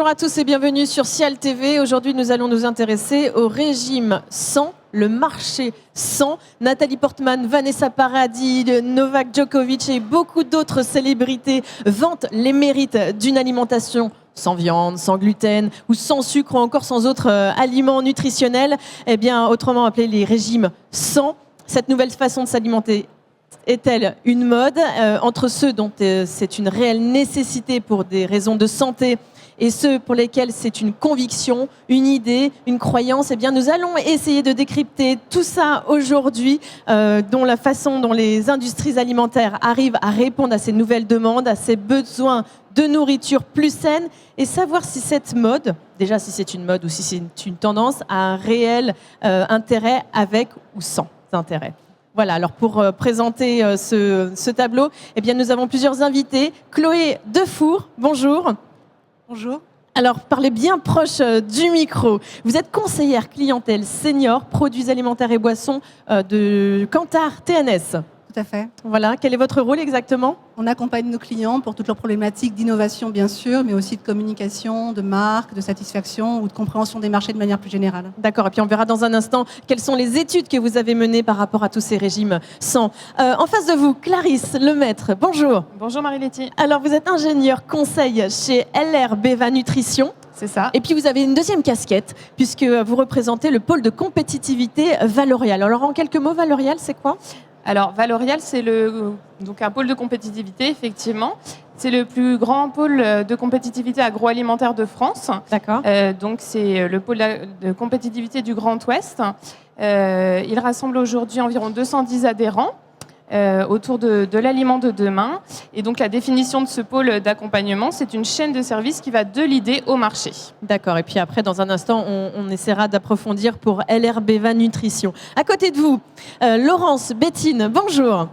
Bonjour à tous et bienvenue sur Ciel TV. Aujourd'hui, nous allons nous intéresser au régime 100, le marché 100. Nathalie Portman, Vanessa Paradis, Novak Djokovic et beaucoup d'autres célébrités vantent les mérites d'une alimentation sans viande, sans gluten ou sans sucre ou encore sans autres aliments nutritionnels, eh bien, autrement appelés les régimes 100. Cette nouvelle façon de s'alimenter est-elle une mode entre ceux dont c'est une réelle nécessité pour des raisons de santé et ceux pour lesquels c'est une conviction, une idée, une croyance? Eh bien, nous allons essayer de décrypter tout ça aujourd'hui, dont la façon dont les industries alimentaires arrivent à répondre à ces nouvelles demandes, à ces besoins de nourriture plus saine, et savoir si cette mode, déjà si c'est une mode ou si c'est une tendance, a un réel intérêt avec ou sans intérêt. Voilà, alors pour présenter ce tableau, eh bien, nous avons plusieurs invités. Chloé Defour, bonjour. Bonjour. Alors, parlez bien proche du micro. Vous êtes conseillère clientèle senior, produits alimentaires et boissons de Kantar TNS. Tout à fait. Voilà, quel est votre rôle exactement? On accompagne nos clients pour toutes leurs problématiques d'innovation, bien sûr, mais aussi de communication, de marque, de satisfaction ou de compréhension des marchés de manière plus générale. D'accord, et puis on verra dans un instant quelles sont les études que vous avez menées par rapport à tous ces régimes 100. En face de vous, Clarisse Lemaître, bonjour. Bonjour Marie-Letty. Alors, vous êtes ingénieure conseil chez LR Beva Nutrition. C'est ça. Et puis vous avez une deuxième casquette, puisque vous représentez le pôle de compétitivité Valorial. Alors en quelques mots, Valorial, c'est quoi? Alors Valorial, c'est donc un pôle de compétitivité, effectivement. C'est le plus grand pôle de compétitivité agroalimentaire de France. D'accord. Donc c'est le pôle de compétitivité du Grand Ouest. Il rassemble aujourd'hui environ 210 adhérents. Autour de l'aliment de demain. Et donc la définition de ce pôle d'accompagnement, c'est une chaîne de services qui va de l'idée au marché. D'accord, et puis après, dans un instant, on essaiera d'approfondir pour LR Beva Nutrition. À côté de vous, Laurence Bettine, bonjour.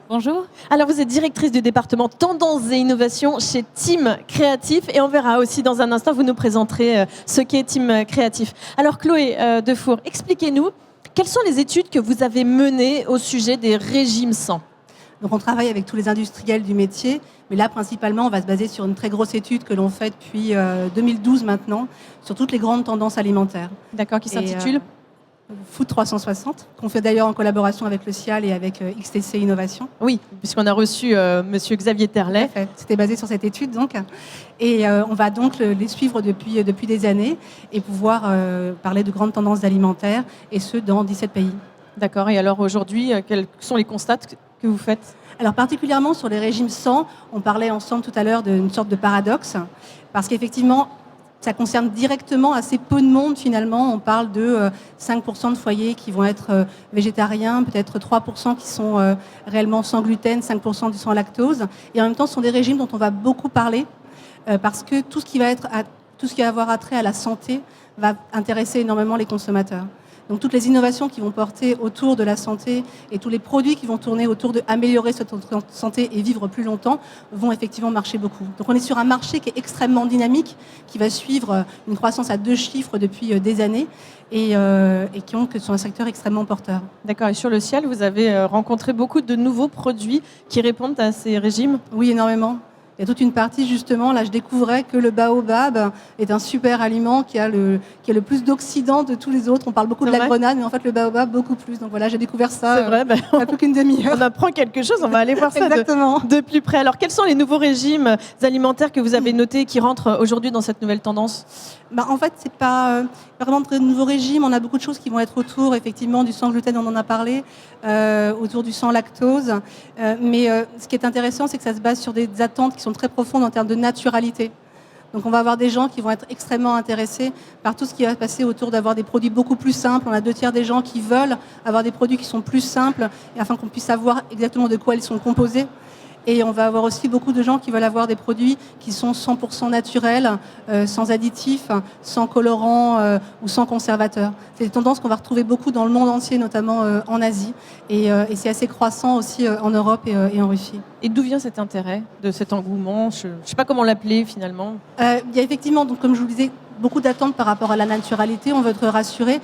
Bonjour. Alors vous êtes directrice du département Tendance et Innovation chez Team Créatif, et on verra aussi dans un instant, vous nous présenterez ce qu'est Team Créatif. Alors Chloé Defour, expliquez-nous, quelles sont les études que vous avez menées au sujet des régimes 100? Donc on travaille avec tous les industriels du métier, mais là principalement on va se baser sur une très grosse étude que l'on fait depuis 2012 maintenant, sur toutes les grandes tendances alimentaires. D'accord, qui s'intitule Food 360, qu'on fait d'ailleurs en collaboration avec le CIAL et avec XTC Innovation. Oui, puisqu'on a reçu monsieur Xavier Terlet. C'était basé sur cette étude donc. Et on va donc les suivre depuis des années et pouvoir parler de grandes tendances alimentaires, et ce dans 17 pays. D'accord, et alors aujourd'hui, quels sont les constats que vous faites? Alors particulièrement sur les régimes 100, on parlait ensemble tout à l'heure d'une sorte de paradoxe, parce qu'effectivement, ça concerne directement assez peu de monde finalement. On parle de 5% de foyers qui vont être végétariens, peut-être 3% qui sont réellement sans gluten, 5% sans lactose. Et en même temps, ce sont des régimes dont on va beaucoup parler parce que tout ce qui va avoir attrait à la santé va intéresser énormément les consommateurs. Donc toutes les innovations qui vont porter autour de la santé et tous les produits qui vont tourner autour d'améliorer cette santé et vivre plus longtemps vont effectivement marcher beaucoup. Donc on est sur un marché qui est extrêmement dynamique, qui va suivre une croissance à 2 chiffres depuis des années et que sont un secteur extrêmement porteur. D'accord, et sur le ciel, vous avez rencontré beaucoup de nouveaux produits qui répondent à ces régimes? Oui, énormément. Il y a toute une partie, justement, là je découvrais que le baobab est un super aliment qui a le plus d'oxydants de tous les autres. On parle beaucoup de la grenade, mais en fait le baobab beaucoup plus. Donc voilà, j'ai découvert ça. C'est vrai, il n'y a plus qu'une demi-heure. On apprend quelque chose, on va aller voir ça de plus près. Alors quels sont les nouveaux régimes alimentaires que vous avez notés qui rentrent aujourd'hui dans cette nouvelle tendance? En fait, c'est pas vraiment de nouveaux régimes. On a beaucoup de choses qui vont être autour, effectivement, du sans gluten, on en a parlé, autour du sans lactose. Mais ce qui est intéressant, c'est que ça se base sur des attentes qui sont très profondes en termes de naturalité. Donc on va avoir des gens qui vont être extrêmement intéressés par tout ce qui va passer autour d'avoir des produits beaucoup plus simples. On a 2 tiers des gens qui veulent avoir des produits qui sont plus simples, et afin qu'on puisse savoir exactement de quoi ils sont composés. Et on va avoir aussi beaucoup de gens qui veulent avoir des produits qui sont 100% naturels, sans additifs, sans colorants ou sans conservateurs. C'est des tendances qu'on va retrouver beaucoup dans le monde entier, notamment en Asie. Et c'est assez croissant aussi en Europe et en Russie. Et d'où vient cet intérêt, de cet engouement? Je ne sais pas comment l'appeler finalement. Il y a effectivement, donc, comme je vous le disais, beaucoup d'attentes par rapport à la naturalité. On veut être rassuré.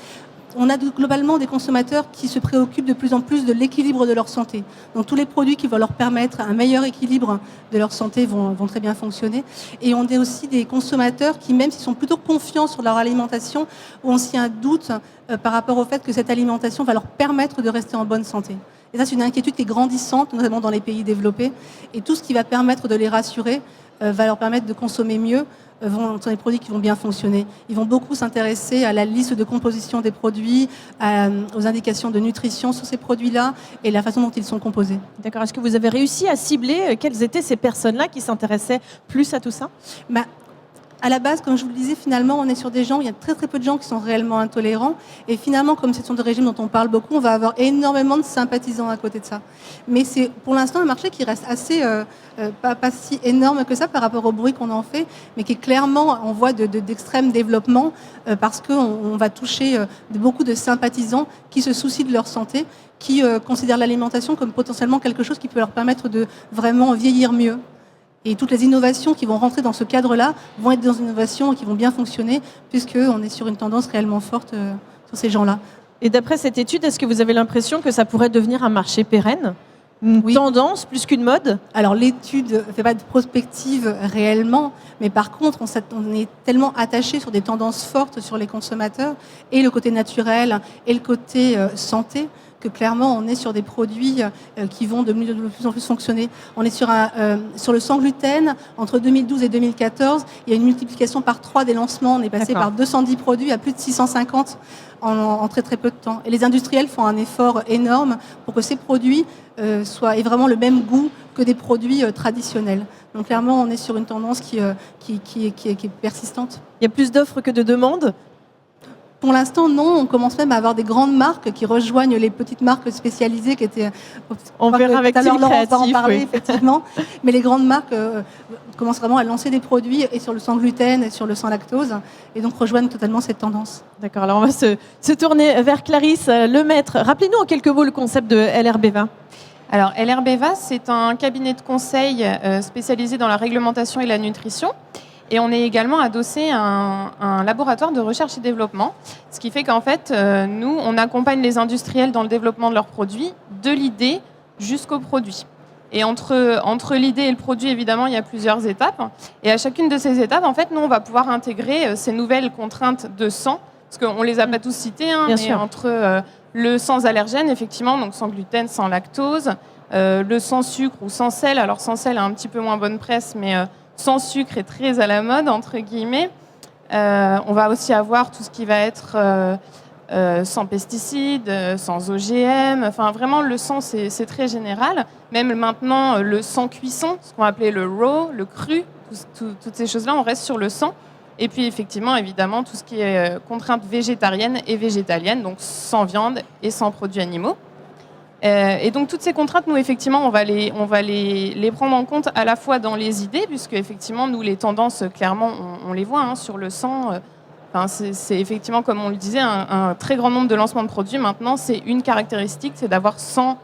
on a globalement des consommateurs qui se préoccupent de plus en plus de l'équilibre de leur santé. Donc tous les produits qui vont leur permettre un meilleur équilibre de leur santé vont très bien fonctionner. Et on a aussi des consommateurs qui, même s'ils sont plutôt confiants sur leur alimentation, ont aussi un doute par rapport au fait que cette alimentation va leur permettre de rester en bonne santé. Et ça, c'est une inquiétude qui est grandissante, notamment dans les pays développés. Et tout ce qui va permettre de les rassurer va leur permettre de consommer mieux, sont des produits qui vont bien fonctionner. Ils vont beaucoup s'intéresser à la liste de composition des produits, aux indications de nutrition sur ces produits-là et la façon dont ils sont composés. D'accord. Est-ce que vous avez réussi à cibler quelles étaient ces personnes-là qui s'intéressaient plus à tout ça ? À la base, comme je vous le disais, finalement, on est sur des gens où il y a très très peu de gens qui sont réellement intolérants. Et finalement, comme ce sont des régimes dont on parle beaucoup, on va avoir énormément de sympathisants à côté de ça. Mais c'est pour l'instant un marché qui reste assez, pas si énorme que ça par rapport au bruit qu'on en fait, mais qui est clairement en voie d'extrême développement parce qu'on va toucher beaucoup de sympathisants qui se soucient de leur santé, qui considèrent l'alimentation comme potentiellement quelque chose qui peut leur permettre de vraiment vieillir mieux. Et toutes les innovations qui vont rentrer dans ce cadre-là vont être des innovations qui vont bien fonctionner, puisqu'on est sur une tendance réellement forte sur ces gens-là. Et d'après cette étude, est-ce que vous avez l'impression que ça pourrait devenir un marché pérenne ? Une tendance plus qu'une mode ? Alors l'étude ne fait pas de prospective réellement, mais par contre on est tellement attaché sur des tendances fortes sur les consommateurs, et le côté naturel et le côté santé, que clairement on est sur des produits qui vont de plus en plus fonctionner. On est sur le sans gluten, entre 2012 et 2014, il y a une multiplication par 3 des lancements, on est passé par 210 produits à plus de 650 en très très peu de temps. Et les industriels font un effort énorme pour que ces produits aient vraiment le même goût que des produits traditionnels. Donc clairement on est sur une tendance qui est persistante. Il y a plus d'offres que de demandes ? Pour l'instant, non. On commence même à avoir des grandes marques qui rejoignent les petites marques spécialisées qui étaient... On verra avec Team Créatif, on va en parler, effectivement. Mais les grandes marques commencent vraiment à lancer des produits et sur le sans gluten et sur le sans lactose, et donc rejoignent totalement cette tendance. D'accord. Alors on va se tourner vers Clarisse Lemaître. Rappelez-nous en quelques mots le concept de LR Beva. Alors, LR Beva, c'est un cabinet de conseil spécialisé dans la réglementation et la nutrition. Et on est également adossé à un laboratoire de recherche et développement, ce qui fait qu'en fait, nous, on accompagne les industriels dans le développement de leurs produits, de l'idée jusqu'au produit. Et entre l'idée et le produit, évidemment, il y a plusieurs étapes. Et à chacune de ces étapes, en fait, nous, on va pouvoir intégrer ces nouvelles contraintes de sang, parce qu'on ne les a pas tous citées, hein, mais entre le sans allergène, effectivement, donc sans gluten, sans lactose, le sans sucre ou sans sel. Alors, sans sel a un petit peu moins bonne presse, mais... sans sucre est très à la mode, entre guillemets. On va aussi avoir tout ce qui va être sans pesticides, sans OGM. Enfin, vraiment, le sans, c'est très général. Même maintenant, le sans cuisson, ce qu'on va appeler le raw, le cru, toutes ces choses-là, on reste sur le sans. Et puis, effectivement, évidemment, tout ce qui est contraintes végétariennes et végétaliennes, donc sans viande et sans produits animaux. Et donc toutes ces contraintes, nous effectivement, on va les prendre en compte à la fois dans les idées, puisque effectivement nous les tendances, clairement, on les voit sur le sang. C'est effectivement, comme on le disait, un très grand nombre de lancements de produits. Maintenant, c'est une caractéristique, c'est d'avoir sans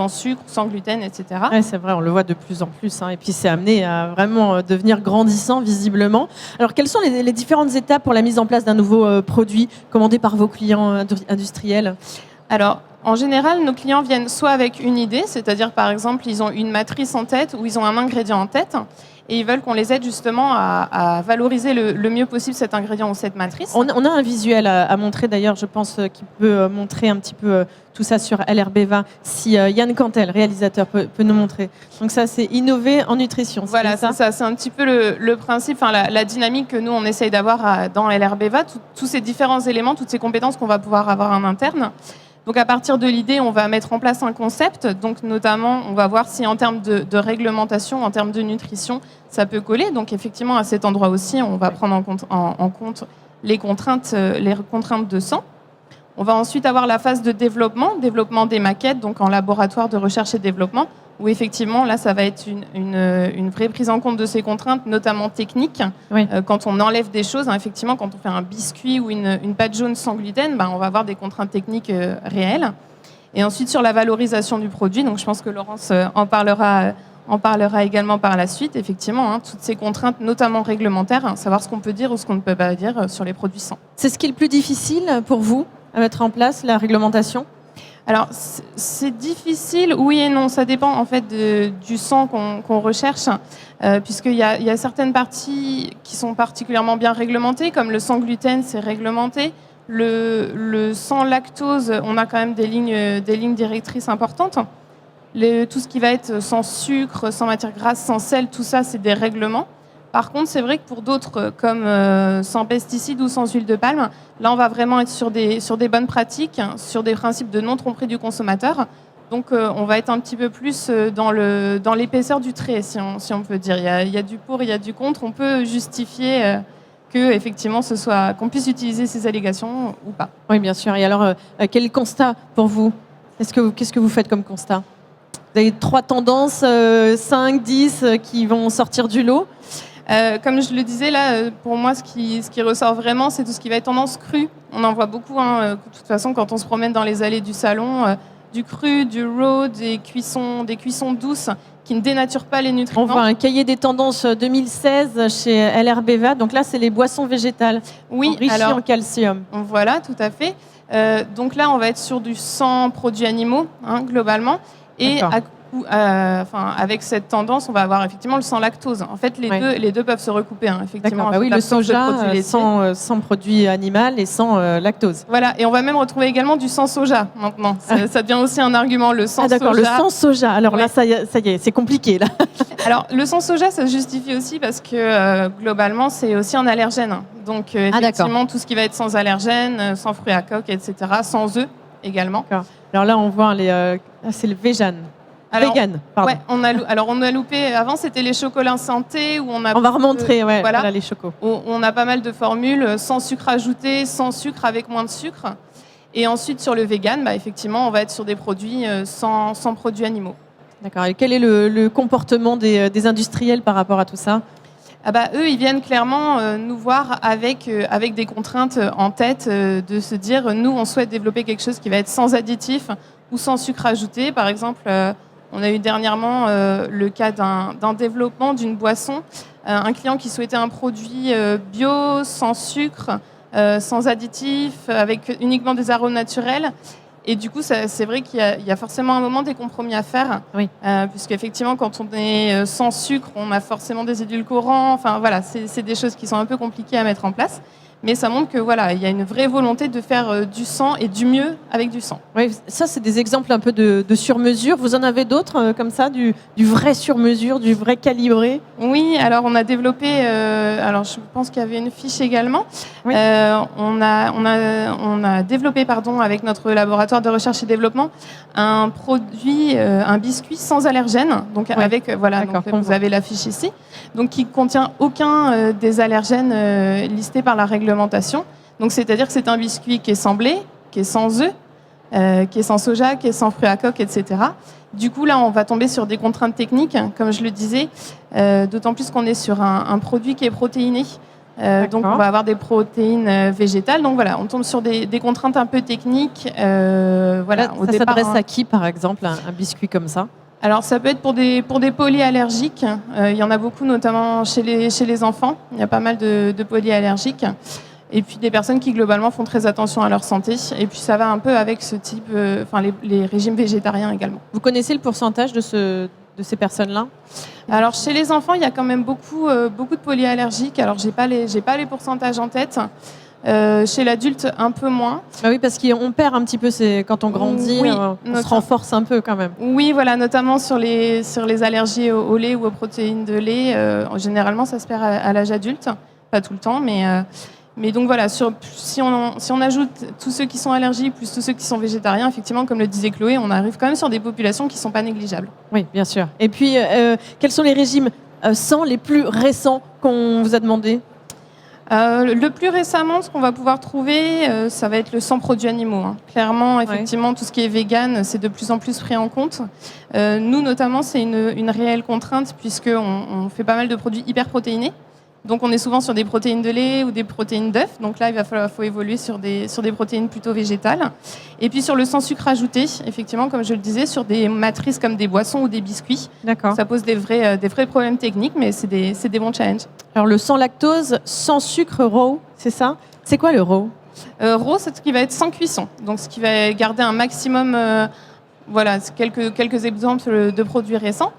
sucre, sans gluten, etc. Ouais, c'est vrai, on le voit de plus en plus. Et puis c'est amené à vraiment devenir grandissant visiblement. Alors quelles sont les différentes étapes pour la mise en place d'un nouveau produit commandé par vos clients industriels ? Alors, en général, nos clients viennent soit avec une idée, c'est-à-dire par exemple, ils ont une matrice en tête ou ils ont un ingrédient en tête et ils veulent qu'on les aide justement à valoriser le mieux possible cet ingrédient ou cette matrice. On a un visuel à montrer d'ailleurs, je pense, qui peut montrer un petit peu tout ça sur LR Beva. Si Yann Cantel, réalisateur, peut nous montrer. Donc ça, c'est innover en nutrition. Voilà, c'est ça. C'est un petit peu le principe, la dynamique que nous, on essaye d'avoir dans LR Beva, tous ces différents éléments, toutes ces compétences qu'on va pouvoir avoir en interne. Donc à partir de l'idée, on va mettre en place un concept. Donc notamment, on va voir si en termes de réglementation, en termes de nutrition, ça peut coller. Donc effectivement, à cet endroit aussi, on va prendre en compte les contraintes de sang. On va ensuite avoir la phase de développement des maquettes, donc en laboratoire de recherche et développement, où effectivement, là, ça va être une vraie prise en compte de ces contraintes, notamment techniques. Oui. Quand on enlève des choses, effectivement, quand on fait un biscuit ou une pâte jaune sans gluten, on va avoir des contraintes techniques réelles. Et ensuite, sur la valorisation du produit, donc je pense que Laurence en parlera également par la suite. Effectivement, toutes ces contraintes, notamment réglementaires, savoir ce qu'on peut dire ou ce qu'on ne peut pas dire sur les produits sans. C'est ce qui est le plus difficile pour vous à mettre en place, la réglementation? Alors, c'est difficile, oui et non. Ça dépend en fait du sang qu'on recherche, puisqu'il y a certaines parties qui sont particulièrement bien réglementées, comme le sang gluten, c'est réglementé. Le sang lactose, on a quand même des lignes directrices importantes. Tout ce qui va être sans sucre, sans matière grasse, sans sel, tout ça, c'est des règlements. Par contre, c'est vrai que pour d'autres, comme sans pesticides ou sans huile de palme, là, on va vraiment être sur des bonnes pratiques, sur des principes de non-tromperie du consommateur. Donc, on va être un petit peu plus dans l'épaisseur du trait, si on peut dire. Il y a du pour, il y a du contre. On peut justifier que, effectivement, qu'on puisse utiliser ces allégations ou pas. Oui, bien sûr. Et alors, quel constat pour vous? Qu'est-ce que vous faites comme constat? Vous avez 3 tendances, 5, 10 qui vont sortir du lot? Comme je le disais, là, pour moi, ce qui ressort vraiment, c'est tout ce qui va être tendance crue. On en voit beaucoup, de toute façon, quand on se promène dans les allées du salon, du cru, du raw, des cuissons douces qui ne dénaturent pas les nutriments. On voit un cahier des tendances 2016 chez LRBVA. Donc là, c'est les boissons végétales, enrichies en calcium. Voilà, tout à fait. Donc là, on va être sur du sans produits animaux, globalement. Et avec cette tendance, on va avoir effectivement le sans lactose. En fait, les deux peuvent se recouper, effectivement. Bah oui, le soja sans produit animal et sans lactose. Voilà, et on va même retrouver également du sans soja maintenant. Ça devient aussi un argument, le sans soja. D'accord, le sans soja. Alors là, ça y est, c'est compliqué là. Alors, le sans soja, ça se justifie aussi parce que globalement, c'est aussi un allergène. Donc, effectivement, tout ce qui va être sans allergène, sans fruits à coque, etc., sans œufs également. D'accord. Alors là, on voit c'est le vegan. Vegan, pardon. Ouais, on a loupé. Avant, c'était les chocolats santé où on va remontrer, voilà les chocos. On a pas mal de formules sans sucre ajouté, sans sucre, avec moins de sucre. Et ensuite, sur le vegan, effectivement, on va être sur des produits sans produits animaux. D'accord. Et quel est le comportement des industriels par rapport à tout ça? Eux, ils viennent clairement nous voir avec des contraintes en tête, de se dire, nous, on souhaite développer quelque chose qui va être sans additifs ou sans sucre ajouté. Par exemple, on a eu dernièrement le cas d'un développement d'une boisson, un client qui souhaitait un produit bio, sans sucre, sans additifs, avec uniquement des arômes naturels. Et du coup, c'est vrai qu'il y a forcément un moment des compromis à faire, puisqu'effectivement, quand on est sans sucre, on a forcément des édulcorants. Enfin voilà, c'est des choses qui sont un peu compliquées à mettre en place. Mais ça montre que il y a une vraie volonté de faire du sang et du mieux avec du sang. Oui, ça c'est des exemples un peu de sur-mesure. Vous en avez d'autres comme ça, du vrai sur-mesure, du vrai calibré? Oui, alors on a développé. Alors je pense qu'il y avait une fiche également. Oui. On a développé, avec notre laboratoire de recherche et développement, un produit, un biscuit sans allergènes. Donc avec donc, vous avez la fiche ici. Donc qui contient aucun des allergènes listés par la réglementation. Donc c'est-à-dire que c'est un biscuit qui est sans blé, qui est sans œufs, qui est sans soja, qui est sans fruits à coque, etc. Du coup, là, on va tomber sur des contraintes techniques, comme je le disais, d'autant plus qu'on est sur un produit qui est protéiné. Donc, on va avoir des protéines végétales. Donc, voilà, on tombe sur des contraintes un peu techniques. Ça s'adresse à qui, par exemple, un biscuit comme ça? Alors, ça peut être pour des polyallergiques. Il y en a beaucoup, notamment chez les enfants. Il y a pas mal de polyallergiques. Et puis des personnes qui, globalement, font très attention à leur santé. Et puis, ça va un peu avec ce type, les régimes végétariens également. Vous connaissez le pourcentage de ces personnes-là? Alors, chez les enfants, il y a quand même beaucoup de polyallergiques. Alors, j'ai pas les pourcentages en tête. Chez l'adulte, un peu moins. Oui, parce qu'on perd un petit peu, quand on grandit, on se renforce un peu quand même. Oui, voilà, notamment sur les allergies au lait ou aux protéines de lait. Généralement, ça se perd à l'âge adulte. Pas tout le temps, mais donc voilà, si on ajoute tous ceux qui sont allergiques plus tous ceux qui sont végétariens, effectivement, comme le disait Chloé, on arrive quand même sur des populations qui ne sont pas négligeables. Oui, bien sûr. Et puis, quels sont les régimes sans les plus récents qu'on vous a demandé? Le plus récemment, ce qu'on va pouvoir trouver, ça va être le sans produits animaux. Clairement, effectivement, tout ce qui est vegan, c'est de plus en plus pris en compte. Nous, notamment, c'est une réelle contrainte puisqu'on fait pas mal de produits hyper protéinés. Donc, on est souvent sur des protéines de lait ou des protéines d'œufs. Donc là, faut évoluer sur des protéines plutôt végétales. Et puis, sur le sans sucre ajouté, effectivement, comme je le disais, sur des matrices comme des boissons ou des biscuits. D'accord. Ça pose des vrais problèmes techniques, mais c'est des bons challenges. Alors, le sans lactose, sans sucre raw, c'est ça? C'est quoi le raw? Raw, c'est ce qui va être sans cuisson, donc ce qui va garder un maximum. Voilà, quelques exemples de produits récents.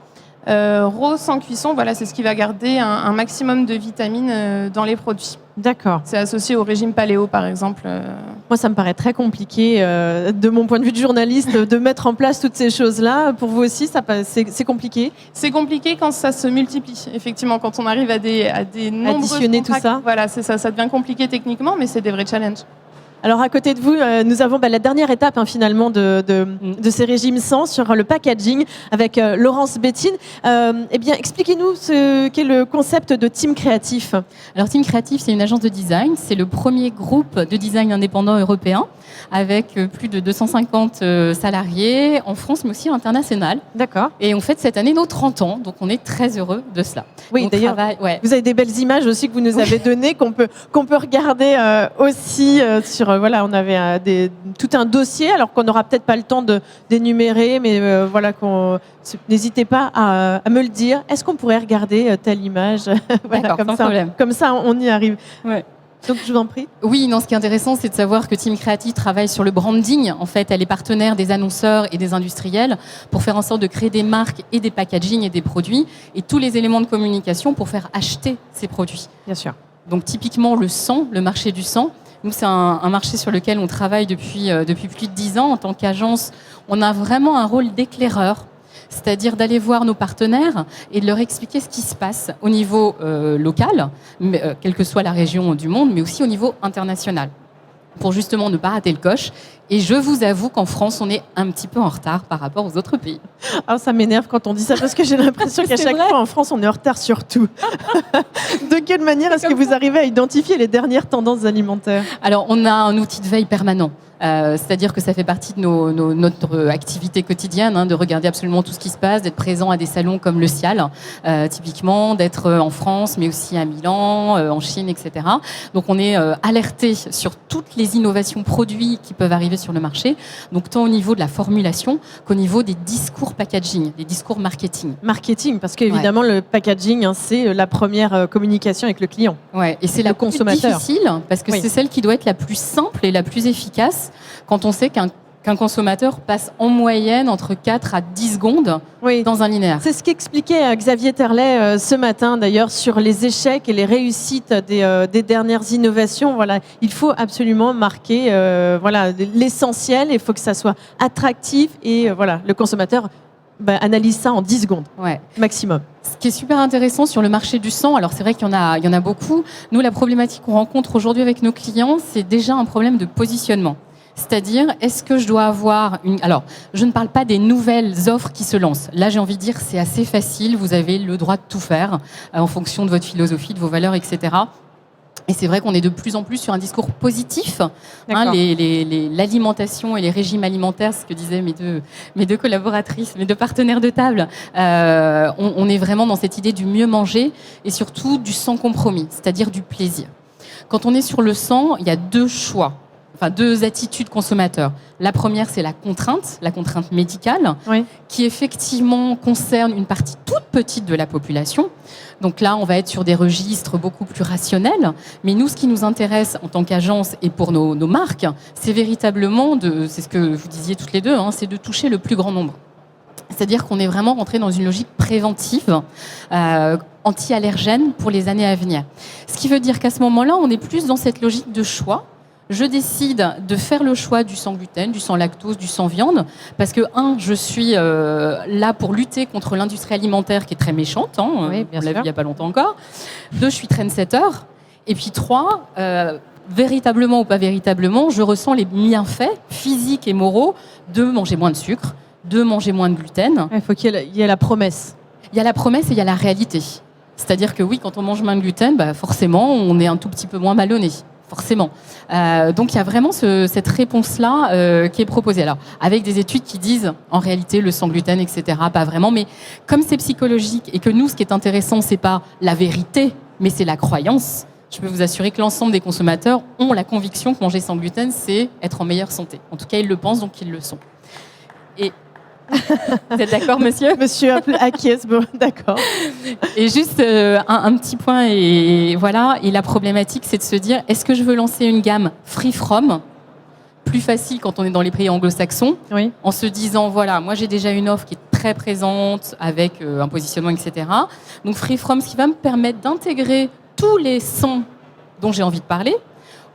Raw sans cuisson, voilà, c'est ce qui va garder un maximum de vitamines dans les produits. D'accord. C'est associé au régime paléo, par exemple. Moi, ça me paraît très compliqué, de mon point de vue de journaliste, de mettre en place toutes ces choses-là. Pour vous aussi, c'est compliqué? C'est compliqué quand ça se multiplie. Effectivement, quand on arrive à des nombreuses additionner contracts, tout ça. voilà, c'est ça. Ça devient compliqué techniquement, mais c'est des vrais challenges. Alors à côté de vous, nous avons la dernière étape finalement de ces régimes 100 sur le packaging avec Laurence Bettine. Eh bien, expliquez-nous ce qu'est le concept de Team Créatif. Alors Team Créatif, c'est une agence de design. C'est le premier groupe de design indépendant européen avec plus de 250 salariés en France, mais aussi à l'international. D'accord. Et on fête cette année nos 30 ans, donc on est très heureux de cela. Oui, d'ailleurs, vous avez des belles images aussi que vous nous avez données, qu'on peut regarder aussi sur... voilà, on avait tout un dossier, alors qu'on n'aura peut-être pas le temps d'énumérer, mais voilà, n'hésitez pas à me le dire. Est-ce qu'on pourrait regarder telle image? Voilà, D'accord, sans problème. Comme ça, on y arrive. Ouais. Donc, je vous en prie. Oui, non, ce qui est intéressant, c'est de savoir que Team Creative travaille sur le branding. En fait, elle est partenaire des annonceurs et des industriels pour faire en sorte de créer des marques et des packaging et des produits et tous les éléments de communication pour faire acheter ces produits. Bien sûr. Donc, typiquement, le sang, le marché du sang. Nous, c'est un marché sur lequel on travaille depuis plus de 10 ans. En tant qu'agence, on a vraiment un rôle d'éclaireur, c'est-à-dire d'aller voir nos partenaires et de leur expliquer ce qui se passe au niveau local, quelle que soit la région du monde, mais aussi au niveau international, pour justement ne pas rater le coche. Et je vous avoue qu'en France, on est un petit peu en retard par rapport aux autres pays. Alors, ça m'énerve quand on dit ça, parce que j'ai l'impression qu'à chaque fois, en France, on est en retard sur tout. De quelle manière est-ce que vous arrivez à identifier les dernières tendances alimentaires? Alors, on a un outil de veille permanent. C'est-à-dire que ça fait partie de notre activité quotidienne, de regarder absolument tout ce qui se passe, d'être présent à des salons comme le Cial, typiquement, d'être en France, mais aussi à Milan, en Chine, etc. Donc on est alerté sur toutes les innovations produits qui peuvent arriver sur le marché, donc tant au niveau de la formulation qu'au niveau des discours packaging, des discours marketing. Marketing, parce qu'évidemment, le packaging, c'est la première communication avec le client. Ouais, et c'est la consommateur. Plus difficile, parce que c'est celle qui doit être la plus simple et la plus efficace, quand on sait qu'un consommateur passe en moyenne entre 4 à 10 secondes dans un linéaire. C'est ce qu'expliquait Xavier Terlet ce matin, d'ailleurs, sur les échecs et les réussites des dernières innovations. Voilà, il faut absolument marquer l'essentiel, il faut que ça soit attractif et le consommateur analyse ça en 10 secondes maximum. Ce qui est super intéressant sur le marché du sang, alors c'est vrai qu'il y en a beaucoup. Nous, la problématique qu'on rencontre aujourd'hui avec nos clients, c'est déjà un problème de positionnement. C'est-à-dire, est-ce que je dois avoir Alors, je ne parle pas des nouvelles offres qui se lancent. Là, j'ai envie de dire, c'est assez facile. Vous avez le droit de tout faire en fonction de votre philosophie, de vos valeurs, etc. Et c'est vrai qu'on est de plus en plus sur un discours positif. L'alimentation et les régimes alimentaires, ce que disaient mes deux collaboratrices, mes deux partenaires de table, on est vraiment dans cette idée du mieux manger et surtout du sans compromis, c'est-à-dire du plaisir. Quand on est sur le sang, il y a deux choix. Deux attitudes consommateurs. La première, c'est la contrainte médicale, qui effectivement concerne une partie toute petite de la population. Donc là, on va être sur des registres beaucoup plus rationnels. Mais nous, ce qui nous intéresse en tant qu'agence et pour nos marques, c'est véritablement, c'est ce que vous disiez toutes les deux, c'est de toucher le plus grand nombre. C'est-à-dire qu'on est vraiment rentré dans une logique préventive, anti-allergène pour les années à venir. Ce qui veut dire qu'à ce moment-là, on est plus dans cette logique de choix. Je décide de faire le choix du sans gluten, du sans lactose, du sans viande, parce que, je suis là pour lutter contre l'industrie alimentaire qui est très méchante, on l'a vu il n'y a pas longtemps encore. 2, je suis trendsetter. Et puis 3, véritablement ou pas véritablement, je ressens les bienfaits physiques et moraux de manger moins de sucre, de manger moins de gluten. Il faut qu'il y ait la promesse. Il y a la promesse et il y a la réalité. C'est-à-dire que oui, quand on mange moins de gluten, forcément, on est un tout petit peu moins ballonné. Forcément. Donc il y a vraiment cette réponse-là qui est proposée. Alors, avec des études qui disent, en réalité, le sans gluten, etc., pas vraiment. Mais comme c'est psychologique et que nous, ce qui est intéressant, c'est pas la vérité, mais c'est la croyance, je peux vous assurer que l'ensemble des consommateurs ont la conviction que manger sans gluten, c'est être en meilleure santé. En tout cas, ils le pensent, donc ils le sont. Et Vous êtes d'accord, monsieur? Monsieur acquiesce, bon, d'accord. Et juste un petit point, et voilà. Et la problématique, c'est de se dire, est-ce que je veux lancer une gamme free from, plus facile quand on est dans les pays anglo-saxons, Oui. en se disant, voilà, moi j'ai déjà une offre qui est très présente, avec un positionnement, etc. Donc free from, ce qui va me permettre d'intégrer tous les sons dont j'ai envie de parler,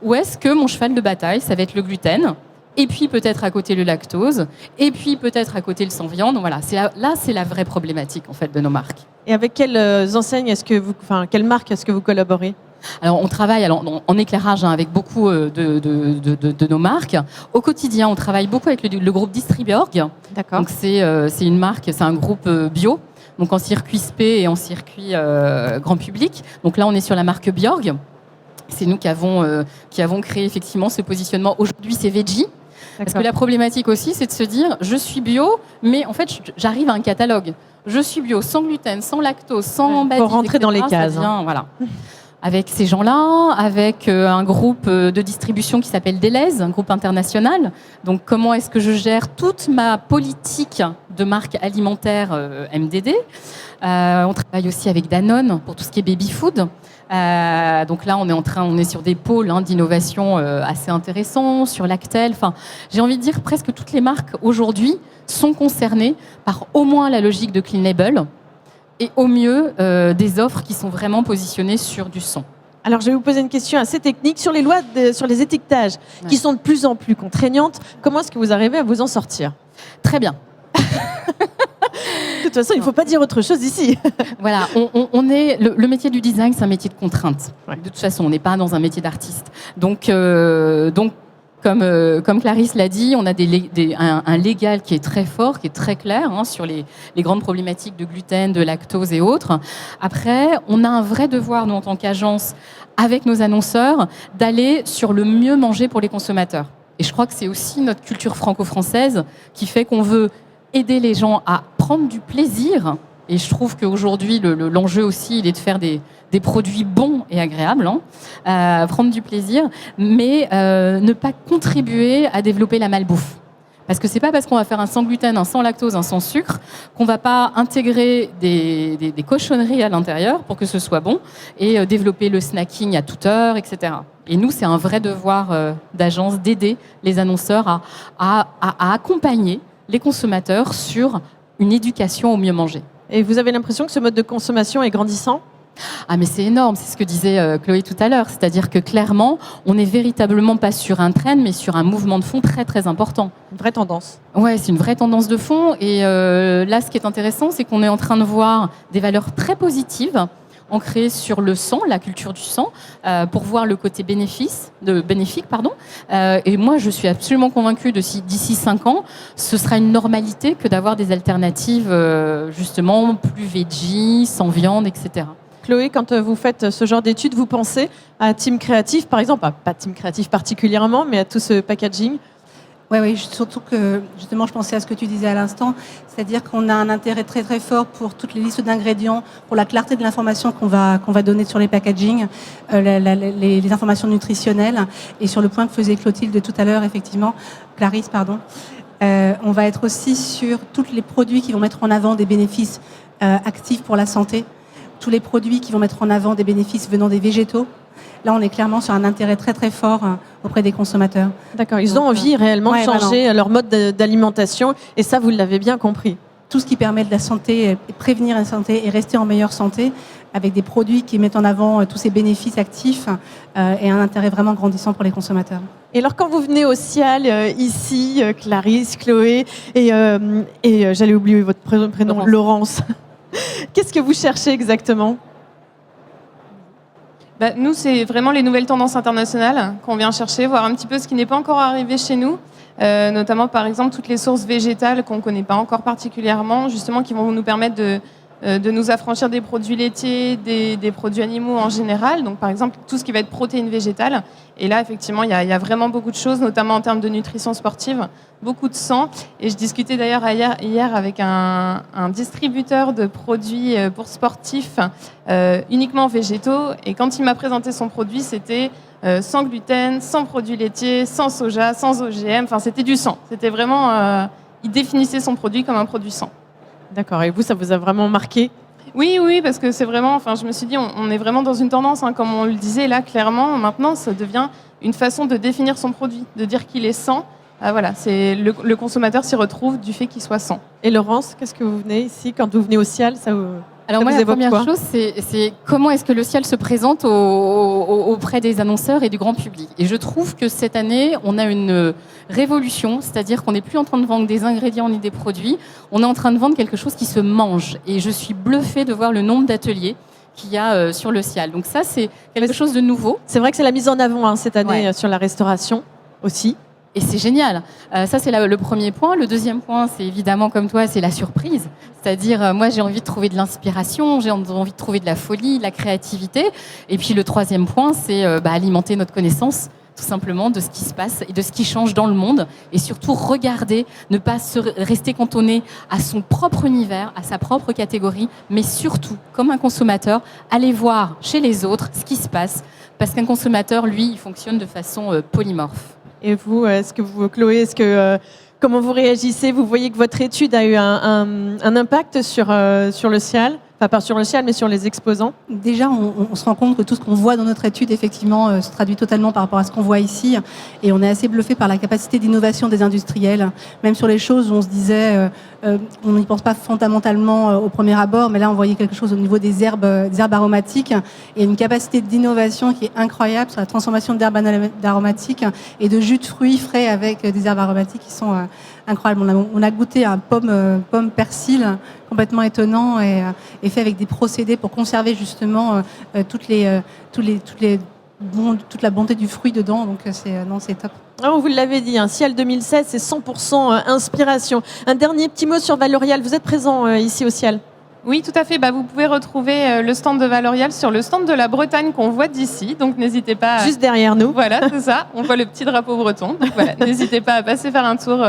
ou est-ce que mon cheval de bataille, ça va être le gluten, et puis peut-être à côté le lactose, et puis peut-être à côté le sans viande. Donc voilà, c'est la vraie problématique en fait de nos marques. Et avec quelles enseignes quelles marques est-ce que vous collaborez? Alors on travaille en éclairage avec beaucoup de nos marques. Au quotidien, on travaille beaucoup avec le groupe Distriborg. D'accord. Donc c'est une marque, c'est un groupe bio, donc en circuit SP et en circuit grand public. Donc là, on est sur la marque Bjorg. C'est nous qui avons créé effectivement ce positionnement. Aujourd'hui, c'est Veggie. Parce que la problématique aussi, c'est de se dire, je suis bio, mais en fait, j'arrive à un catalogue. Je suis bio, sans gluten, sans lactose, sans badies, pour rentrer etc. dans les cases. Voilà. Avec ces gens-là, avec un groupe de distribution qui s'appelle Deleuze, un groupe international. Donc, comment est-ce que je gère toute ma politique de marque alimentaire MDD? On travaille aussi avec Danone pour tout ce qui est baby food. Donc là, on est sur des pôles d'innovation assez intéressants, sur Lactel. Enfin, j'ai envie de dire presque toutes les marques aujourd'hui sont concernées par au moins la logique de Clean Label et au mieux des offres qui sont vraiment positionnées sur du son. Alors, je vais vous poser une question assez technique sur les lois, sur les étiquetages, qui sont de plus en plus contraignantes. Comment est-ce que vous arrivez à vous en sortir? Très bien. De toute façon, il ne faut pas dire autre chose ici. Voilà, on est le métier du design, c'est un métier de contrainte. Ouais. De toute façon, on n'est pas dans un métier d'artiste. Donc comme Clarisse l'a dit, on a un légal qui est très fort, qui est très clair sur les grandes problématiques de gluten, de lactose et autres. Après, on a un vrai devoir, nous, en tant qu'agence, avec nos annonceurs, d'aller sur le mieux manger pour les consommateurs. Et je crois que c'est aussi notre culture franco-française qui fait qu'on veut aider les gens à prendre du plaisir. Et je trouve qu'aujourd'hui, l'enjeu aussi, il est de faire des produits bons et agréables, prendre du plaisir, mais ne pas contribuer à développer la malbouffe. Parce que c'est pas parce qu'on va faire un sans gluten, un sans lactose, un sans sucre, qu'on va pas intégrer des cochonneries à l'intérieur pour que ce soit bon et développer le snacking à toute heure, etc. Et nous, c'est un vrai devoir d'agence d'aider les annonceurs à accompagner les consommateurs sur une éducation au mieux manger. Et vous avez l'impression que ce mode de consommation est grandissant? Ah mais c'est énorme, c'est ce que disait Chloé tout à l'heure, c'est-à-dire que clairement, on n'est véritablement pas sur un trend, mais sur un mouvement de fond très très important. Une vraie tendance. Ouais, c'est une vraie tendance de fond, et là ce qui est intéressant, c'est qu'on est en train de voir des valeurs très positives ancrées sur le sang, la culture du sang, pour voir le côté bénéfique. Et moi, je suis absolument convaincue que d'ici 5 ans, ce sera une normalité que d'avoir des alternatives justement plus veggie, sans viande, etc. Chloé, quand vous faites ce genre d'études, vous pensez à Team Créatif, par exemple, pas Team Créatif particulièrement, mais à tout ce packaging? Oui, surtout que justement, je pensais à ce que tu disais à l'instant, c'est-à-dire qu'on a un intérêt très très fort pour toutes les listes d'ingrédients, pour la clarté de l'information qu'on va donner sur les packaging, les informations nutritionnelles, et sur le point que faisait Clotilde tout à l'heure, effectivement, Clarisse, pardon. On va être aussi sur tous les produits qui vont mettre en avant des bénéfices actifs pour la santé, tous les produits qui vont mettre en avant des bénéfices venant des végétaux. Là, on est clairement sur un intérêt très très fort auprès des consommateurs. D'accord, ils ont envie réellement de changer vraiment leur mode d'alimentation, et ça, vous l'avez bien compris. Tout ce qui permet de la santé, prévenir la santé et rester en meilleure santé, avec des produits qui mettent en avant tous ces bénéfices actifs, et un intérêt vraiment grandissant pour les consommateurs. Et alors, quand vous venez au Cial, ici, Clarisse, Chloé, et j'allais oublier votre prénom, Laurence, qu'est-ce que vous cherchez exactement ? Nous, c'est vraiment les nouvelles tendances internationales qu'on vient chercher, voir un petit peu ce qui n'est pas encore arrivé chez nous, notamment par exemple toutes les sources végétales qu'on ne connaît pas encore particulièrement, justement qui vont nous permettre de nous affranchir des produits laitiers, des produits animaux en général, donc par exemple tout ce qui va être protéines végétales. Et là, effectivement, il y a vraiment beaucoup de choses, notamment en termes de nutrition sportive, beaucoup de sang. Et je discutais d'ailleurs hier avec un distributeur de produits pour sportifs uniquement végétaux. Et quand il m'a présenté son produit, c'était sans gluten, sans produits laitiers, sans soja, sans OGM. Enfin, c'était du sang. C'était vraiment il définissait son produit comme un produit sans. D'accord. Et vous, ça vous a vraiment marqué? Oui, parce que c'est vraiment, enfin, je me suis dit, on est vraiment dans une tendance, hein, comme on le disait là, clairement, maintenant, ça devient une façon de définir son produit, de dire qu'il est sans. Voilà, c'est le consommateur s'y retrouve du fait qu'il soit sans. Et Laurence, qu'est-ce que vous venez ici quand vous venez au Cial, Alors moi, la première chose, c'est comment est-ce que le Cial se présente auprès des annonceurs et du grand public. Et je trouve que cette année, on a une révolution, c'est-à-dire qu'on n'est plus en train de vendre des ingrédients ni des produits, on est en train de vendre quelque chose qui se mange. Et je suis bluffée de voir le nombre d'ateliers qu'il y a sur le Cial. Donc ça, c'est quelque chose de nouveau. C'est vrai que c'est la mise en avant cette année sur la restauration aussi. Et c'est génial. Ça, c'est le premier point. Le deuxième point, c'est évidemment, comme toi, c'est la surprise. C'est-à-dire, moi, j'ai envie de trouver de l'inspiration, j'ai envie de trouver de la folie, de la créativité. Et puis, le troisième point, c'est alimenter notre connaissance, tout simplement, de ce qui se passe et de ce qui change dans le monde. Et surtout, regarder, ne pas rester cantonné à son propre univers, à sa propre catégorie, mais surtout, comme un consommateur, aller voir chez les autres ce qui se passe. Parce qu'un consommateur, lui, il fonctionne de façon polymorphe. Et vous, Chloé, comment vous réagissez? Vous voyez que votre étude a eu un impact sur le Cial? Enfin, pas sur le Cial, mais sur les exposants? Déjà, on se rend compte que tout ce qu'on voit dans notre étude, effectivement, se traduit totalement par rapport à ce qu'on voit ici. Et on est assez bluffé par la capacité d'innovation des industriels. Même sur les choses où on se disait, on n'y pense pas fondamentalement au premier abord, mais là, on voyait quelque chose au niveau des herbes aromatiques. Et une capacité d'innovation qui est incroyable sur la transformation d'herbes aromatiques et de jus de fruits frais avec des herbes aromatiques qui sont incroyables. On a goûté un pomme persil complètement étonnant et fait avec des procédés pour conserver justement toute la bonté du fruit dedans. Donc c'est top. Oh, vous l'avez dit, Cial 2016, c'est 100% inspiration. Un dernier petit mot sur Valorial. Vous êtes présent ici au Cial? Oui, tout à fait. Vous pouvez retrouver le stand de Valorial sur le stand de la Bretagne qu'on voit d'ici. Donc, n'hésitez pas. Juste derrière nous. Voilà, c'est ça. On voit le petit drapeau breton. Donc, voilà, n'hésitez pas à passer faire un tour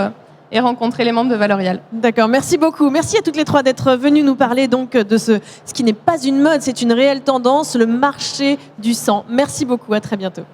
et rencontrer les membres de Valorial. D'accord, merci beaucoup. Merci à toutes les trois d'être venues nous parler donc de ce qui n'est pas une mode, c'est une réelle tendance, le marché du sang. Merci beaucoup, à très bientôt.